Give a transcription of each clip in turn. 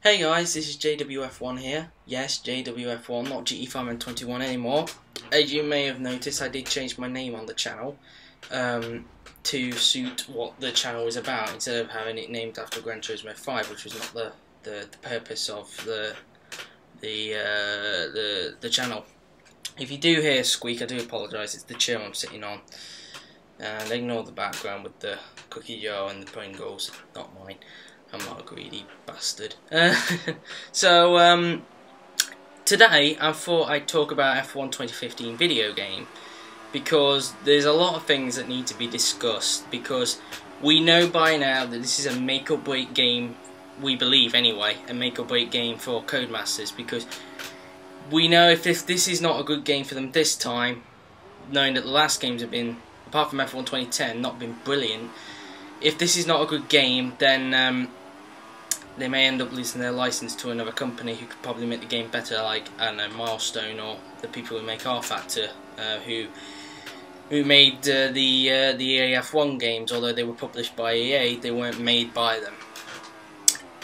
Hey guys, this is JWF1 here. Yes, JWF1, not GE521 anymore. As you may have noticed, I did change my name on the channel to suit what the channel is about, instead of having it named after Gran Turismo 5, which was not the purpose of the channel. If you do hear a squeak, I do apologise. It's the chair I'm sitting on, and ignore the background with the cookie jar and the Pringles. Not mine. I'm not a greedy bastard. Today I thought I'd talk about F1 2015 video game, because there's a lot of things that need to be discussed, because we know by now that this is a make or break game, we believe anyway, a make or break game for Codemasters, because we know if this is not a good game for them this time, knowing that the last games have been, apart from F1 2010, not been brilliant. If this is not a good game, then they may end up losing their license to another company who could probably make the game better, like, I don't know, Milestone, or the people who make R Factor, who made the EA F1 games. Although they were published by EA, they weren't made by them.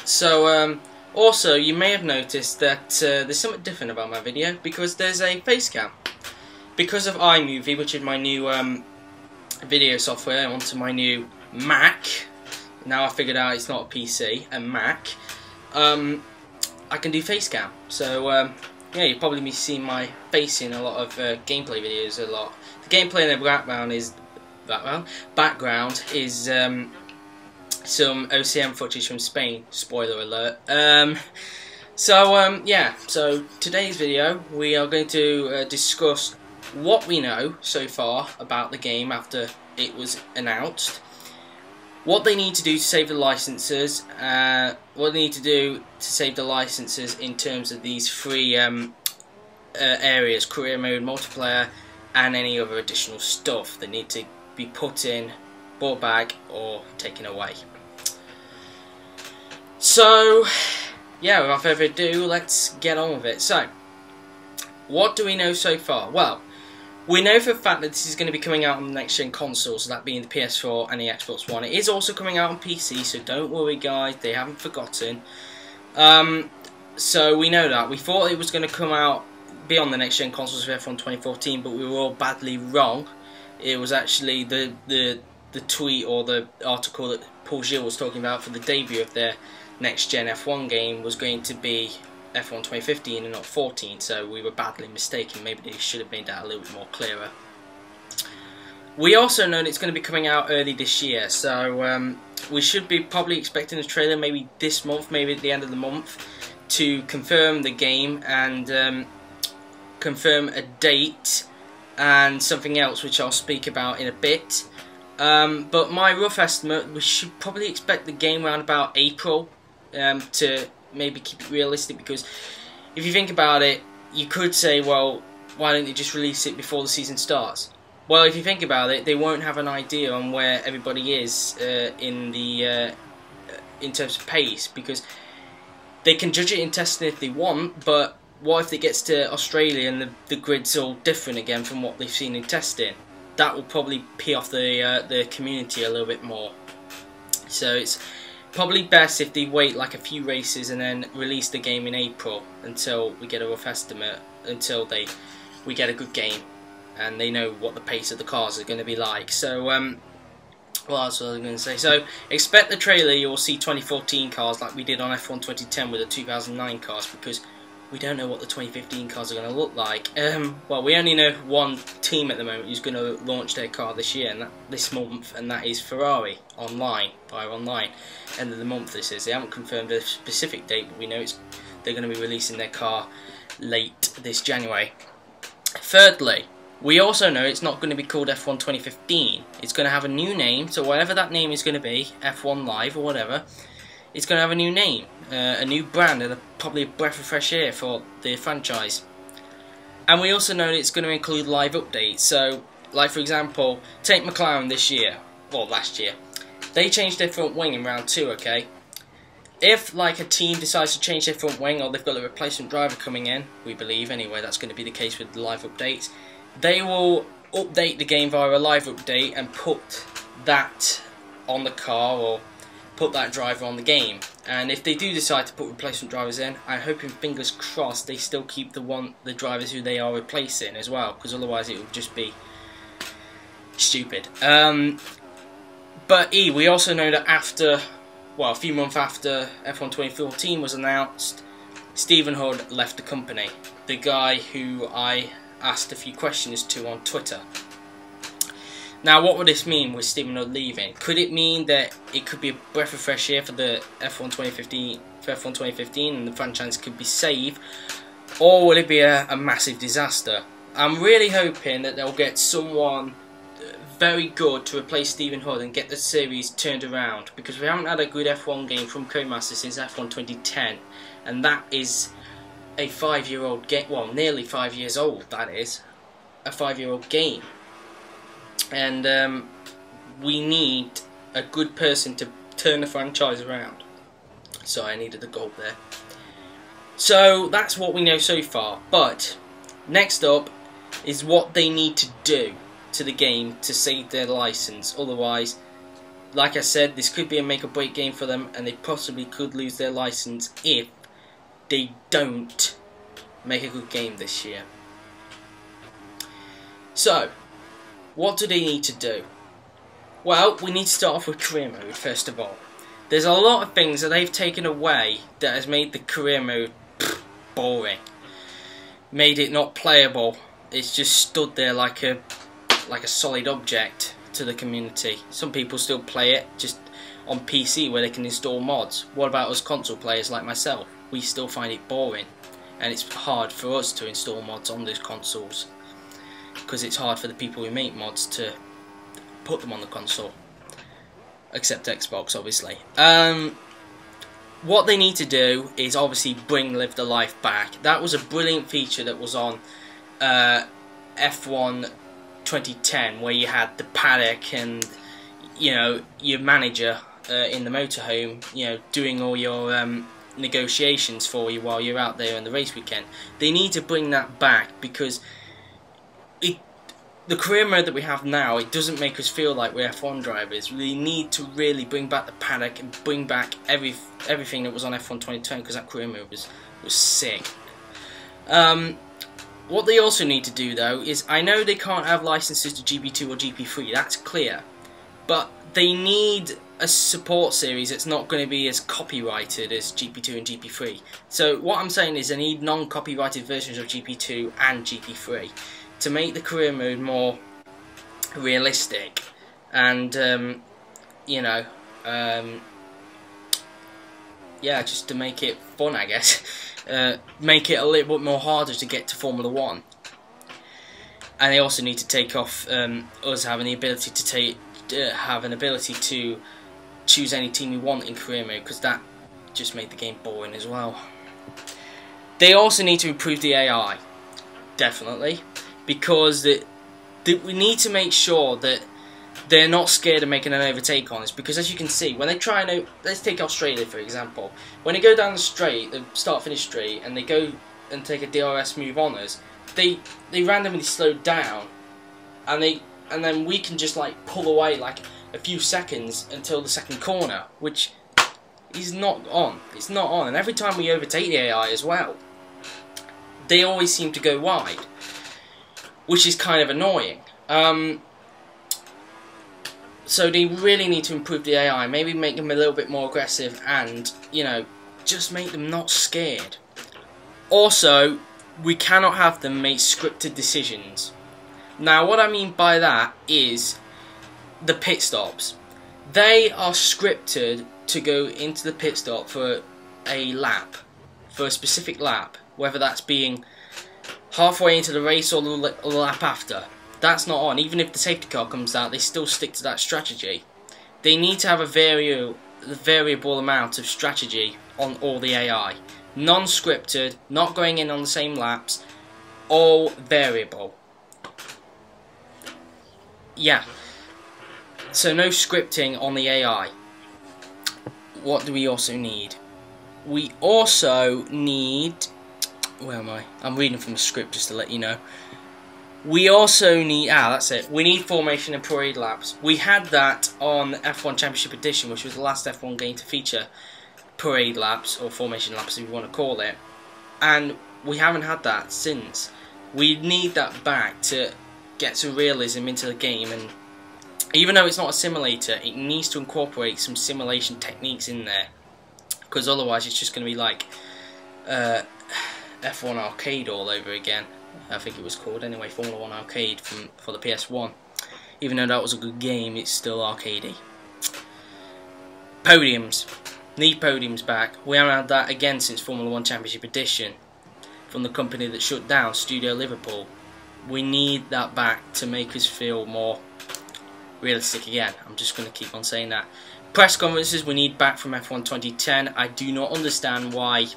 So also, you may have noticed that there's something different about my video, because there's a face cam. Because of iMovie, which is my new video software onto my new Mac. Now I figured out it's not a PC, a Mac. I can do face cam. So yeah, you'll probably be seeing my face in a lot of gameplay videos. A lot. The gameplay in the background is some OCM footage from Spain. Spoiler alert. Yeah. So today's video, we are going to discuss what we know so far about the game after it was announced. What they need to do to save the licenses, what they need to do to save the licenses in terms of these three areas: career mode, multiplayer, and any other additional stuff that need to be put in, brought back, or taken away. So, yeah, without further ado, let's get on with it. So, what do we know so far? Well, we know for a fact that this is going to be coming out on the next gen consoles, so that being the PS4 and the Xbox One. It is also coming out on PC, so don't worry guys, they haven't forgotten. So we know that. We thought it was going to come out, be on the next gen consoles for F1 2014, but we were all badly wrong. It was actually the tweet or the article that Paul Gilles was talking about for the debut of their next gen F1 game was going to be F1 2015 and not 14, so we were badly mistaken. Maybe they should have made that a little bit more clearer. We also know that it's going to be coming out early this year, so we should be probably expecting a trailer maybe this month, maybe at the end of the month, to confirm the game and confirm a date and something else which I'll speak about in a bit. But my rough estimate, we should probably expect the game around about April, to maybe keep it realistic, because if you think about it, you could say, well, why don't they just release it before the season starts? Well, if you think about it, they won't have an idea on where everybody is in terms of pace, because they can judge it in testing if they want, but what if it gets to Australia and the grid's all different again from what they've seen in testing? That will probably pee off the community a little bit more. So it's probably best if they wait like a few races and then release the game in April until we get a rough estimate, until we get a good game and they know what the pace of the cars are going to be like. So what else was I going to say? So expect the trailer, you will see 2014 cars like we did on F1 2010 with the 2009 cars, because we don't know what the 2015 cars are going to look like. Well, we only know one team at the moment who's going to launch their car this year, and this month, and that is Ferrari online, via online. End of the month this is. They haven't confirmed a specific date, but we know they're going to be releasing their car late this January. Thirdly, we also know it's not going to be called F1 2015. It's going to have a new name, so whatever that name is going to be, F1 Live or whatever, it's going to have a new name, a new brand, and probably a breath of fresh air for the franchise. And we also know that it's going to include live updates. So, like for example, take McLaren this year, or last year. They changed their front wing in round 2, okay? If, like, a team decides to change their front wing, or they've got a replacement driver coming in, we believe anyway, that's going to be the case with the live updates, they will update the game via a live update and put that on the car, or put that driver on the game. And if they do decide to put replacement drivers in, I'm hoping, fingers crossed, they still keep the drivers who they are replacing as well, because otherwise it would just be stupid. But we also know that after, well, a few months after F1 2014 was announced, Stephen Hood left the company. The guy who I asked a few questions to on Twitter. Now, what would this mean with Stephen Hood leaving? Could it mean that it could be a breath of fresh air for the F1 2015, and the franchise could be saved, or will it be a massive disaster? I'm really hoping that they'll get someone very good to replace Stephen Hood and get the series turned around, because we haven't had a good F1 game from Codemasters since F1 2010, and that is a 5-year-old game. Well, nearly 5 years old. That is a 5-year-old game. And we need a good person to turn the franchise around. So I needed the gold there. So that's what we know so far. But next up is what they need to do to the game to save their license. Otherwise, like I said, this could be a make or break game for them, and they possibly could lose their license if they don't make a good game this year. So, what do they need to do? Well, we need to start off with career mode first of all. There's a lot of things that they've taken away that has made the career mode boring. Made it not playable. It's just stood there like a solid object to the community. Some people still play it just on PC where they can install mods. What about us console players like myself? We still find it boring, and it's hard for us to install mods on those consoles, because it's hard for the people who make mods to put them on the console, except Xbox obviously. What they need to do is obviously bring Live the Life back. That was a brilliant feature that was on F1 2010, where you had the paddock and, you know, your manager in the motorhome, you know, doing all your negotiations for you while you're out there on the race weekend. They need to bring that back, because the career mode that we have now, it doesn't make us feel like we're F1 drivers. We need to really bring back the paddock and bring back everything that was on F1 2010, because that career mode was sick. What they also need to do though is, I know they can't have licenses to GP2 or GP3, that's clear, but they need a support series that's not going to be as copyrighted as GP2 and GP3. So what I'm saying is they need non-copyrighted versions of GP2 and GP3 to make the career mode more realistic, and you know, yeah, just to make it fun, I guess. Make it a little bit more harder to get to Formula 1. And they also need to take off us having the ability to choose any team we want in career mode, because that just made the game boring as well. They also need to improve the AI, definitely, because we need to make sure that they're not scared of making an overtake on us, because as you can see, when they try and, let's take Australia for example, when they go down the straight, the start-finish straight, and they go and take a DRS move on us, they randomly slow down, and then we can just like pull away like a few seconds until the second corner, which is not on. It's not on, and every time we overtake the AI as well, they always seem to go wide, which is kind of annoying. So they really need to improve the AI, maybe make them a little bit more aggressive, and, you know, just make them not scared. Also, we cannot have them make scripted decisions. Now, what I mean by that is the pit stops. They are scripted to go into the pit stop for a lap, for a specific lap, whether that's being halfway into the race or the lap after. That's not on. Even if the safety car comes out, they still stick to that strategy. They need to have a variable amount of strategy on all the AI. Non-scripted, not going in on the same laps, all variable. Yeah. So no scripting on the AI. What do we also need? We also need... Where am I? I'm reading from a script just to let you know. We also need, that's it, we need formation and parade laps. We had that on F1 Championship Edition, which was the last F1 game to feature parade laps or formation laps, if you want to call it, and we haven't had that since. We need that back to get some realism into the game, and even though it's not a simulator, it needs to incorporate some simulation techniques in there, because otherwise it's just going to be like F1 Arcade all over again. I think it was called anyway, Formula 1 Arcade for the PS1. Even though that was a good game, it's still arcadey. Podiums. Need podiums back. We haven't had that again since Formula 1 Championship Edition, from the company that shut down, Studio Liverpool. We need that back to make us feel more realistic again. I'm just going to keep on saying that. Press conferences we need back from F1 2010. I do not understand why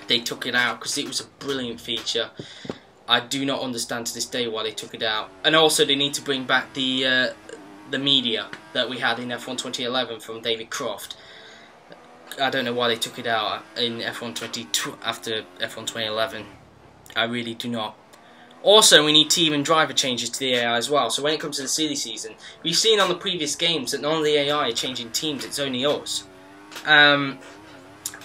they took it out, because it was a brilliant feature. I do not understand to this day why they took it out. And also they need to bring back the media that we had in F1 2011 from David Croft. I don't know why they took it out in F1 after F1 2011. I really do not. Also, we need team and driver changes to the AI as well. So when it comes to the silly season, we've seen on the previous games that none of the AI are changing teams, it's only us.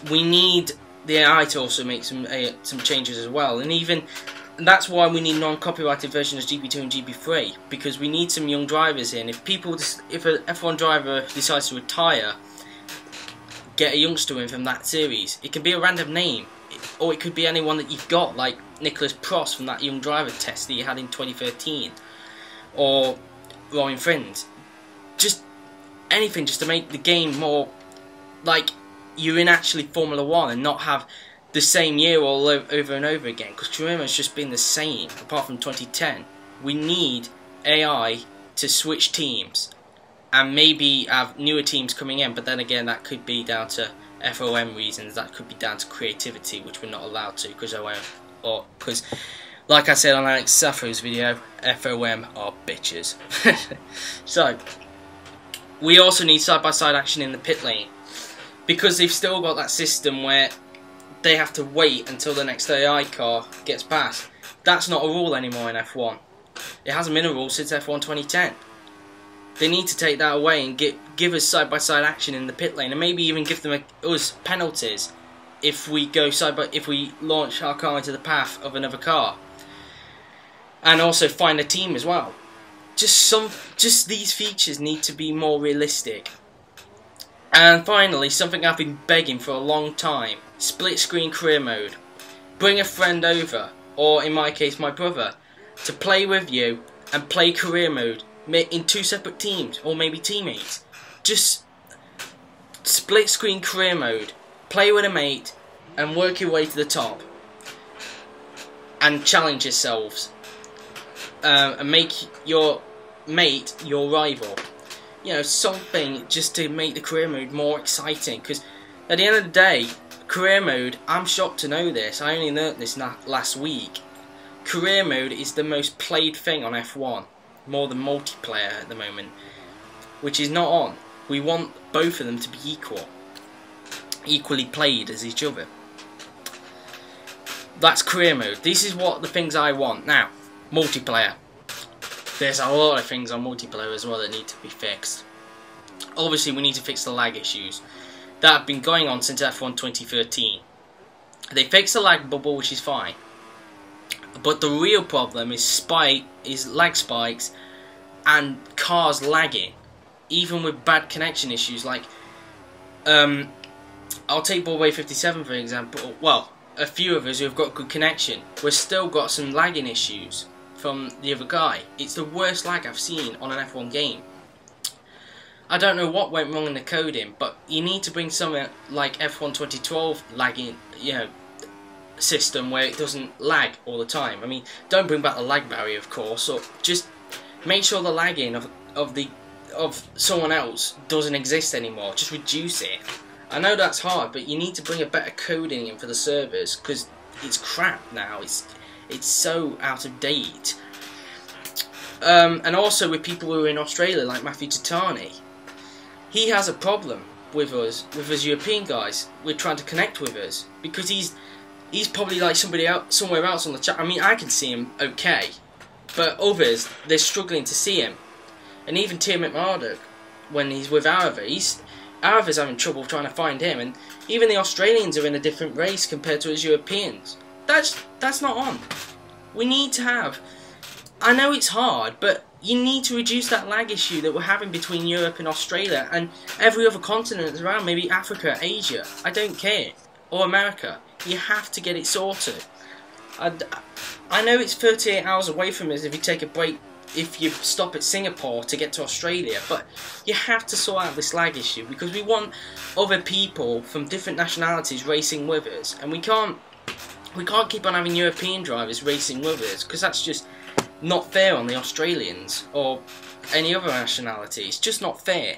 We need the AI to also make some changes as well, and that's why we need non-copyrighted versions of GP2 and GP3, because we need some young drivers in. If an F1 driver decides to retire, get a youngster in from that series. It can be a random name, or it could be anyone that you've got, like Nicholas Prost from that young driver test that you had in 2013, or Ryan Friend. Just anything, just to make the game more like you're in actually Formula 1 and not have the same year all over and over again, because Codemasters just been the same apart from 2010. We need AI to switch teams and maybe have newer teams coming in, but then again that could be down to FOM reasons, that could be down to creativity, which we're not allowed to, because like I said on Alex Sappho's video, FOM are bitches. So we also need side-by-side action in the pit lane, because they've still got that system where they have to wait until the next AI car gets past. That's not a rule anymore in F1. It hasn't been a rule since F1 2010. They need to take that away and give us side-by-side action in the pit lane, and maybe even give us penalties if we go if we launch our car into the path of another car, and also find a team as well. Just these features need to be more realistic. And finally, something I've been begging for a long time: split screen career mode. Bring a friend over, or in my case my brother, to play with you and play career mode in 2 separate teams, or maybe teammates. Just split screen career mode, play with a mate and work your way to the top and challenge yourselves, and make your mate your rival. You know, something just to make the career mode more exciting, because at the end of the day, career mode, I'm shocked to know this, I only learnt this last week, career mode is the most played thing on F1, more than multiplayer at the moment, which is not on. We want both of them to be equally played as each other. That's career mode. This is what the things I want. Now, multiplayer. There's a lot of things on multiplayer as well that need to be fixed. Obviously, we need to fix the lag issues that have been going on since F1 2013. They fixed the lag bubble, which is fine. But the real problem is lag spikes and cars lagging, even with bad connection issues. Like, I'll take Ballway 57 for example. Well, a few of us who have got good connection, we've still got some lagging issues from the other guy. It's the worst lag I've seen on an F1 game. I don't know what went wrong in the coding, but you need to bring something like F1 2012 lagging, system where it doesn't lag all the time. I mean, don't bring back the lag barrier, of course, or just make sure the lagging of someone else doesn't exist anymore. Just reduce it. I know that's hard, but you need to bring a better coding in for the servers, because it's crap now. It's so out of date. And also with people who are in Australia, like Matthew Titani, he has a problem with us European guys. We're trying to connect with us, because he's probably like somebody else, somewhere else on the chat. I mean, I can see him okay, but others, they're struggling to see him. And even Tim McMurdoch, when he's with Arava, Arthur's having trouble trying to find him, and even the Australians are in a different race compared to us Europeans. That's not on. We need to have... I know it's hard, but you need to reduce that lag issue that we're having between Europe and Australia and every other continent that's around, maybe Africa, Asia, I don't care, or America. You have to get it sorted. I know it's 38 hours away from us if you take a break, if you stop at Singapore to get to Australia, but you have to sort out this lag issue because we want other people from different nationalities racing with us, and we can't keep on having European drivers racing with us because that's just not fair on the Australians or any other nationality. It's just not fair.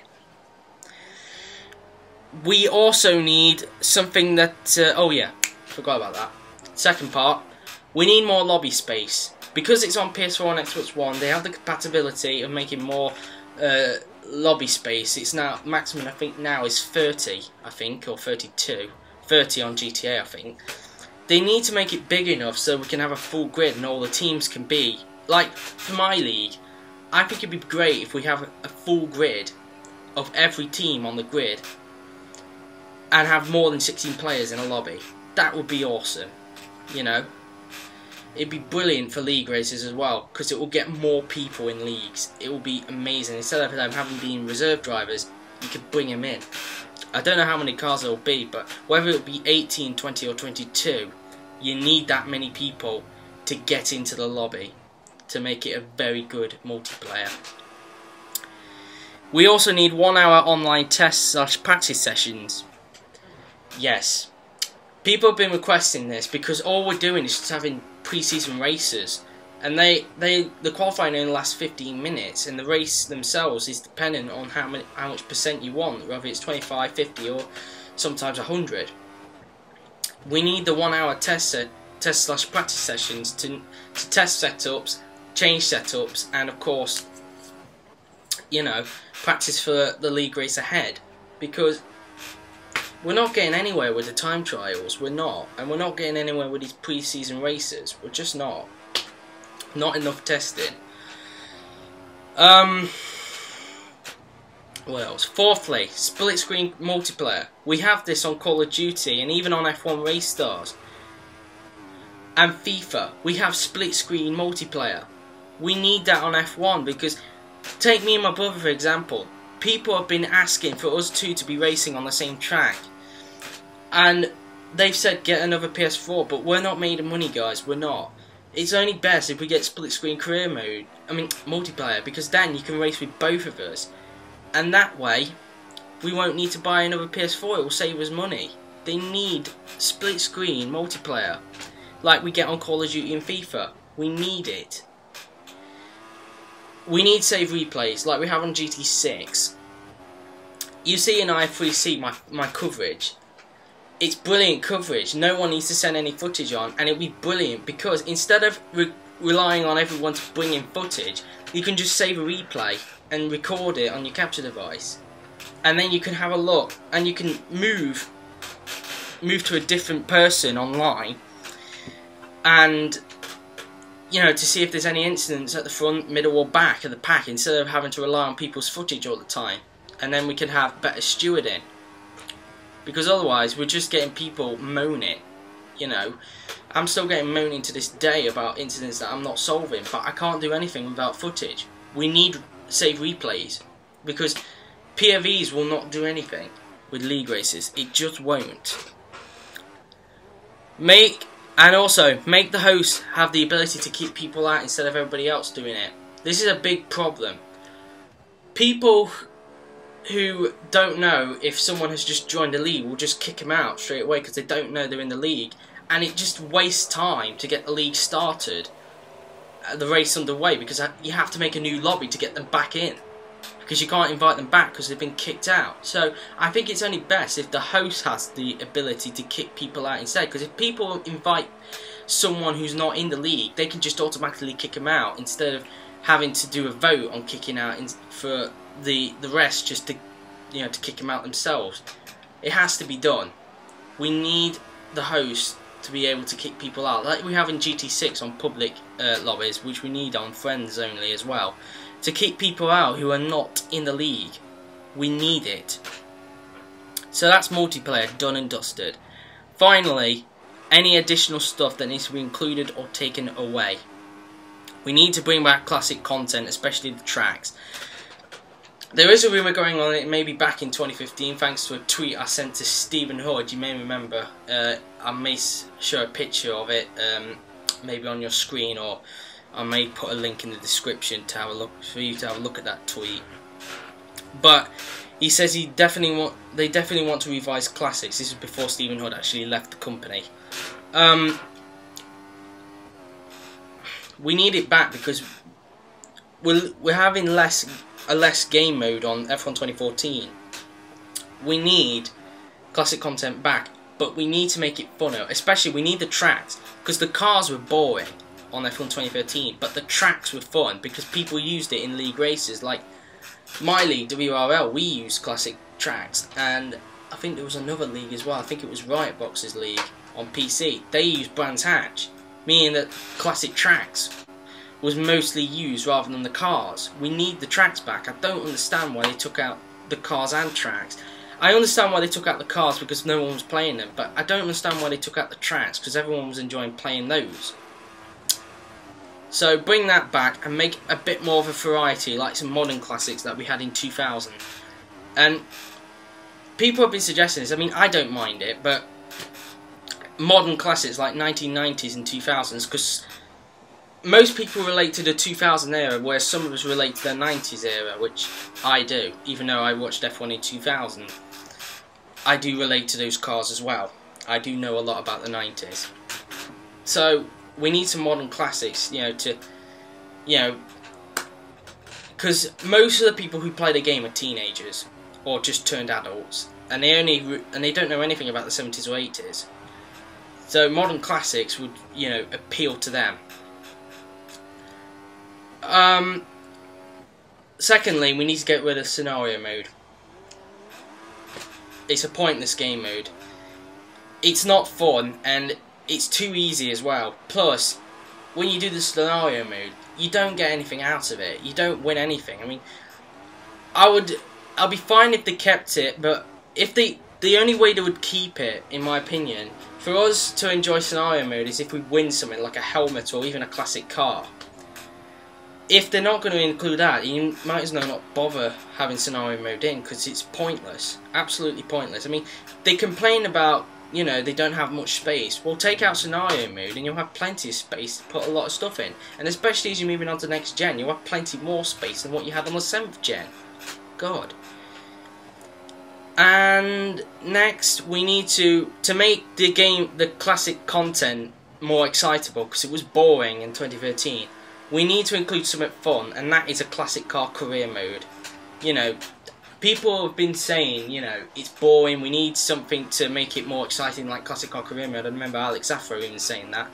We also need something that... oh yeah, forgot about that. Second part, we need more lobby space. Because it's on PS4 and Xbox One, they have the compatibility of making more lobby space. It's now, maximum I think now is 30, I think, or 32. 30 on GTA, I think. They need to make it big enough so we can have a full grid and all the teams can be... Like, for my league, I think it'd be great if we have a full grid of every team on the grid and have more than 16 players in a lobby. That would be awesome, you know. It'd be brilliant for league races as well, because it will get more people in leagues. It will be amazing. Instead of them having been reserve drivers, you could bring them in. I don't know how many cars there will be, but whether it be 18, 20 or 22, you need that many people to get into the lobby to make it a very good multiplayer. We also need 1 hour online test/practice sessions. Yes. People have been requesting this because all we're doing is just having pre-season races, and the qualifying only lasts 15 minutes, and the race themselves is dependent on how much percent you want, whether it's 25, 50 or sometimes 100. We need the 1 hour test/practice sessions to test setups, change setups, and of course, you know, practice for the league race ahead, because we're not getting anywhere with the time trials, we're not, and we're not getting anywhere with these pre-season races, we're just not enough testing. What else? Fourthly, split screen multiplayer. We have this on Call of Duty and even on F1 Race Stars and FIFA. We have split screen multiplayer. We need that on F1 because, take me and my brother for example, people have been asking for us two to be racing on the same track, and they've said get another PS4, but we're not made of money, guys, we're not. It's only best if we get split screen career mode, multiplayer, because then you can race with both of us, and that way we won't need to buy another PS4, it will save us money. They need split screen multiplayer like we get on Call of Duty and FIFA. We need it. We need save replays like we have on GT6. You see in I3C my coverage. It's brilliant coverage. No one needs to send any footage on, and it'll be brilliant because instead of relying on everyone to bring in footage, you can just save a replay and record it on your capture device, and then you can have a look and you can move to a different person online, and you know, to see if there's any incidents at the front, middle or back of the pack, instead of having to rely on people's footage all the time. And then we can have better stewarding, because otherwise we're just getting people moaning, you know. I'm still getting moaning to this day about incidents that I'm not solving, but I can't do anything without footage. We need save replays, because POVs will not do anything with league races. It just won't. And also, make the host have the ability to kick people out instead of everybody else doing it. This is a big problem. People who don't know if someone has just joined a league will just kick them out straight away because they don't know they're in the league. And it just wastes time to get the league started, the race underway, because you have to make a new lobby to get them back in, because you can't invite them back because they've been kicked out. So I think it's only best if the host has the ability to kick people out instead, because if people invite someone who's not in the league, they can just automatically kick them out instead of having to do a vote on kicking out for the rest just to, you know, to kick them out themselves. It has to be done. We need the host to be able to kick people out, like we have in GT6 on public lobbies, which we need on friends only as well, to kick people out who are not in the league. We need it. So that's multiplayer done and dusted. Finally, any additional stuff that needs to be included or taken away. We need to bring back classic content, especially the tracks. There is a rumour going on, it may be back in 2015, thanks to a tweet I sent to Stephen Hood, you may remember. I may show a picture of it, maybe on your screen, or I may put a link in the description to have a look, for you to have a look at that tweet. But he says they definitely want to revise classics. This was before Stephen Hood actually left the company. We need it back because we're having a less game mode on F1 2014. We need classic content back, but we need to make it funner. Especially we need the tracks, because the cars were boring on F1 2013, but the tracks were fun because people used it in league races. Like my league, WRL, we used classic tracks, and I think there was another league as well. I think it was Riotbox's league on PC. They used Brands Hatch, meaning that classic tracks was mostly used rather than the cars. We need the tracks back. I don't understand why they took out the cars and tracks. I understand why they took out the cars because no one was playing them, but I don't understand why they took out the tracks because everyone was enjoying playing those. So bring that back and make a bit more of a variety, like some modern classics that we had in 2000. And people have been suggesting this. I mean, I don't mind it, but modern classics like 1990s and 2000s, because most people relate to the 2000 era, whereas some of us relate to the 90s era, which I do, even though I watched F1 in 2000. I do relate to those cars as well. I do know a lot about the 90s. So we need some modern classics, because most of the people who play the game are teenagers or just turned adults, and they don't know anything about the 70s or 80s. So modern classics would, appeal to them. Secondly, we need to get rid of scenario mode. It's a pointless game mode. It's not fun, and it's too easy as well. Plus, when you do the scenario mode, you don't get anything out of it. You don't win anything. I mean, I'll be fine if they kept it, but if the only way they would keep it, in my opinion, for us to enjoy scenario mode is if we win something like a helmet or even a classic car. If they're not going to include that, you might as well not bother having scenario mode in, because it's pointless. Absolutely pointless. I mean, they complain about, they don't have much space. Well, take out scenario mode and you'll have plenty of space to put a lot of stuff in. And especially as you're moving on to next gen, you'll have plenty more space than what you had on the 7th gen. God. And next, we need to make the classic content more excitable, because it was boring in 2013. We need to include something fun, and that is a classic car career mode. People have been saying, it's boring, we need something to make it more exciting like classic car career mode. I remember Alex Afro even saying that.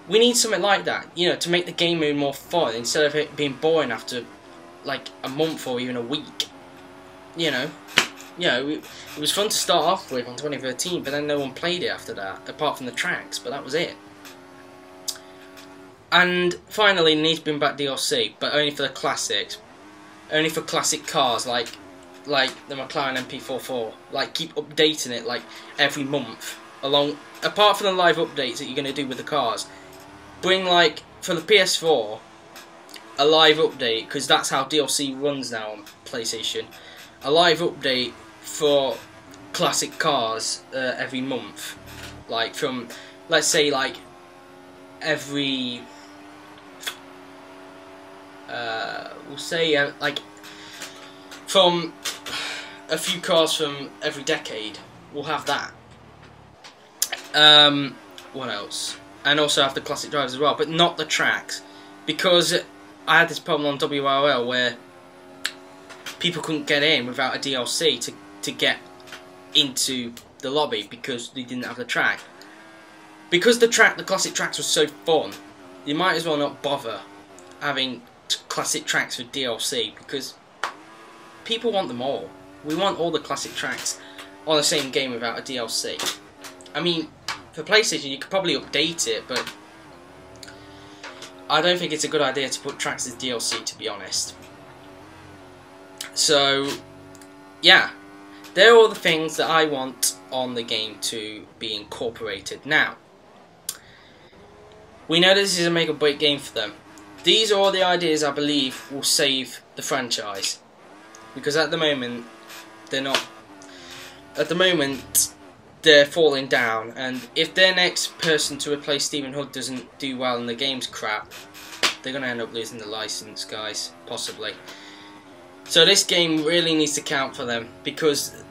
We need something like that, to make the game mode more fun, instead of it being boring after like a month or even a week. It was fun to start off with on 2013, but then no one played it after that, apart from the tracks, but that was it. And finally, need to bring back DLC, but only for the classics. Only for classic cars, like the McLaren MP44. Like, keep updating it, like, every month. Apart from the live updates that you're going to do with the cars. Bring, like, for the PS4, a live update, because that's how DLC runs now on PlayStation. A live update for classic cars every month. Like, from, let's say, like, every... we'll say like from a few cars from every decade, we'll have that. What else? And also have the classic drivers as well, but not the tracks, because I had this problem on WRL where people couldn't get in without a DLC to get into the lobby because they didn't have the track. Because the classic tracks were so fun, you might as well not bother having classic tracks for DLC, because people want them all. We want all the classic tracks on the same game without a DLC. I mean, for PlayStation you could probably update it, but I don't think it's a good idea to put tracks as DLC, to be honest. So, yeah. they're all the things that I want on the game to be incorporated. Now, we know this is a make or break game for them. These are all the ideas I believe will save the franchise, because at the moment they're not. At the moment they're falling down, and if their next person to replace Stephen Hood doesn't do well and the game's crap, they're going to end up losing the license, guys, possibly. So this game really needs to count for them, because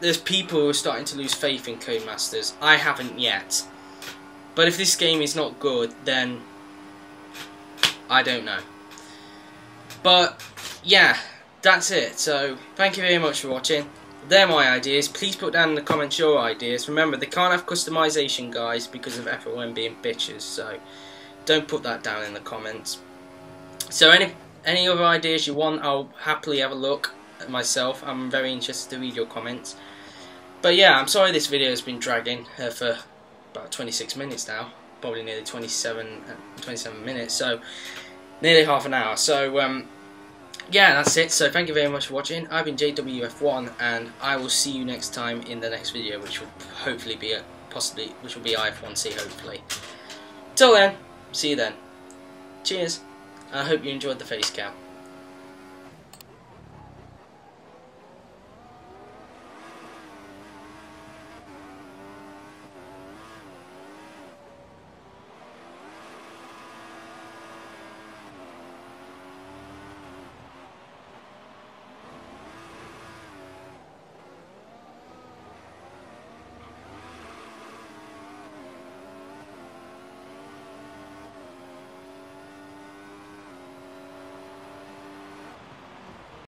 there's people who are starting to lose faith in Codemasters. I haven't yet. But if this game is not good, then I don't know. But yeah, that's it. So thank you very much for watching. They're my ideas. Please put down in the comments your ideas. Remember, they can't have customization, guys, because of FOM being bitches. So don't put that down in the comments. So any other ideas you want, I'll happily have a look at myself. I'm very interested to read your comments. But yeah, I'm sorry this video has been dragging for about 26 minutes now, probably nearly 27 minutes, so nearly half an hour. So yeah, that's it. So thank you very much for watching. I've been JWF1, and I will see you next time in the next video, which will hopefully be which will be IF1C, hopefully. Till then, see you then. Cheers. I hope you enjoyed the face cam.